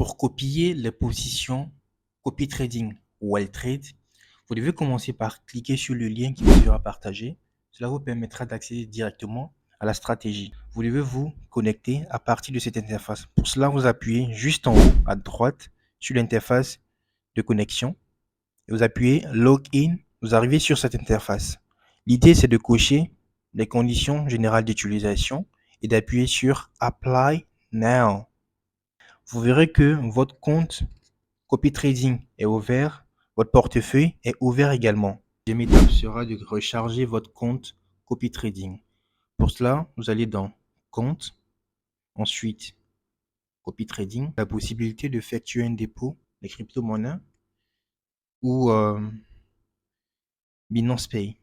Pour copier les positions copy trading ou wild trade, vous devez commencer par cliquer sur le lien qui vous sera partagé. Cela vous permettra d'accéder directement à la stratégie. Vous devez vous connecter à partir de cette interface. Pour cela, vous appuyez juste en haut à droite sur l'interface de connexion et vous appuyez Login. Vous arrivez sur cette interface. L'idée, c'est de cocher les conditions générales d'utilisation et d'appuyer sur Apply Now. Vous verrez que votre compte Copy Trading est ouvert, votre portefeuille est ouvert également. La deuxième étape sera de recharger votre compte Copy Trading. Pour cela, vous allez dans Compte, ensuite Copy Trading, la possibilité d'effectuer un dépôt de crypto-monnaies ou Binance Pay.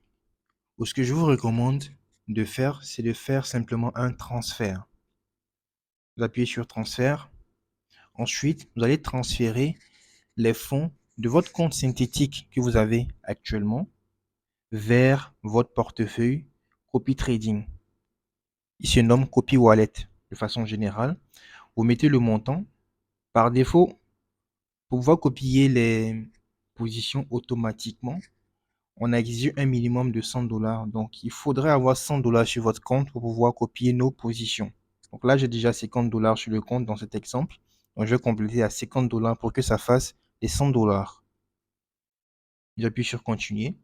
Ou ce que je vous recommande de faire, c'est de faire simplement un transfert. Vous appuyez sur Transfert. Ensuite, vous allez transférer les fonds de votre compte synthétique que vous avez actuellement vers votre portefeuille Copy Trading. Il se nomme Copy Wallet de façon générale. Vous mettez le montant. Par défaut, pour pouvoir copier les positions automatiquement, on a exigé un minimum de 100 $. Donc, il faudrait avoir 100 $ sur votre compte pour pouvoir copier nos positions. Donc là, j'ai déjà 50 $ sur le compte dans cet exemple. Donc, je vais compléter à 50 $ pour que ça fasse les 100 $. J'appuie sur Continuer.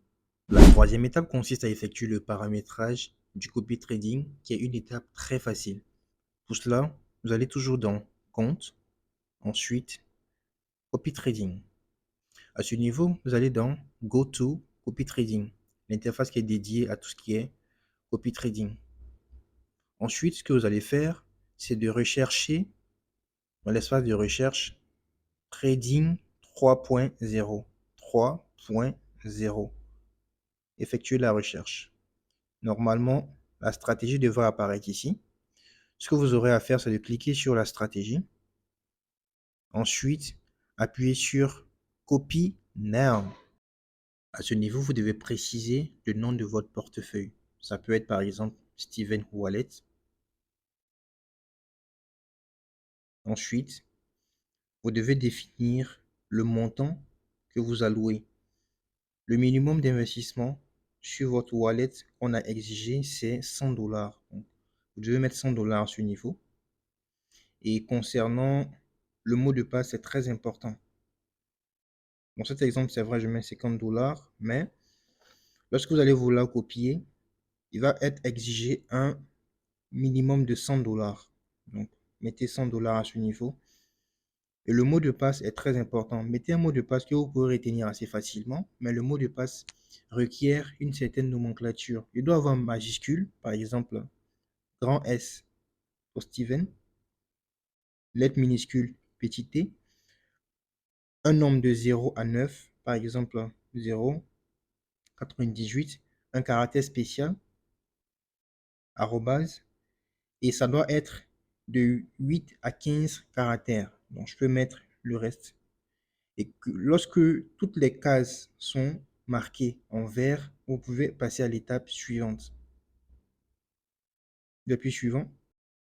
La troisième étape consiste à effectuer le paramétrage du copy trading, qui est une étape très facile. Pour cela, vous allez toujours dans Compte, ensuite Copy Trading. À ce niveau, vous allez dans Go to Copy Trading, l'interface qui est dédiée à tout ce qui est copy trading. Ensuite, ce que vous allez faire, c'est de rechercher dans l'espace de recherche Trading 3.0. 3.0. Effectuez la recherche. Normalement, la stratégie devrait apparaître ici. Ce que vous aurez à faire, c'est de cliquer sur la stratégie. Ensuite, appuyez sur Copy Now. À ce niveau, vous devez préciser le nom de votre portefeuille. Ça peut être par exemple Steven Wallet. Ensuite, vous devez définir le montant que vous allouez. Le minimum d'investissement sur votre wallet qu'on a exigé, c'est 100 $. Donc, vous devez mettre 100 $ à ce niveau. Et concernant le mot de passe, c'est très important. Dans cet exemple, c'est vrai, je mets 50 $, mais lorsque vous allez vouloir copier, il va être exigé un minimum de 100 $. Donc, mettez 100 $ à ce niveau. Et le mot de passe est très important. Mettez un mot de passe que vous pouvez retenir assez facilement, mais le mot de passe requiert une certaine nomenclature. Il doit avoir un majuscule, par exemple, grand S pour Steven, lettre minuscule, petit t, un nombre de 0 à 9, par exemple 0, 98, un caractère spécial, arrobase, et ça doit être de 8 à 15 caractères. Donc, je peux mettre le reste. Et lorsque toutes les cases sont marquées en vert, vous pouvez passer à l'étape suivante. Depuis suivant.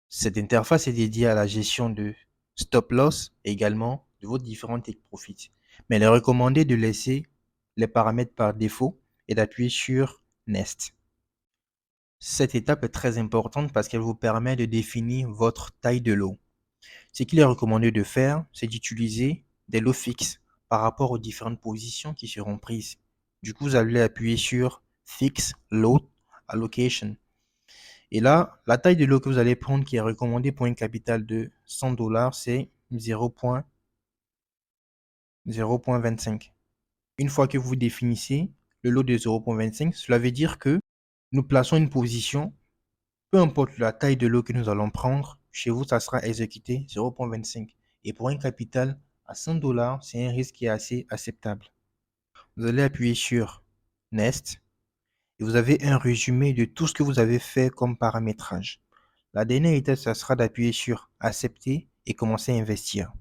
Cette interface est dédiée à la gestion de stop loss et également de vos différents take profits. Mais il est recommandé de laisser les paramètres par défaut et d'appuyer sur Next. Cette étape est très importante parce qu'elle vous permet de définir votre taille de lot. Ce qu'il est recommandé de faire, c'est d'utiliser des lots fixes par rapport aux différentes positions qui seront prises. Du coup, vous allez appuyer sur Fix Lot Allocation. Et là, la taille de lot que vous allez prendre qui est recommandée pour un capital de 100 $, c'est 0.25. Une fois que vous définissez le lot de 0.25, cela veut dire que nous plaçons une position, peu importe la taille de lot que nous allons prendre, chez vous, ça sera exécuté 0.25. Et pour un capital à 100 $, c'est un risque qui est assez acceptable. Vous allez appuyer sur Next et vous avez un résumé de tout ce que vous avez fait comme paramétrage. La dernière étape, ça sera d'appuyer sur Accepter et commencer à investir.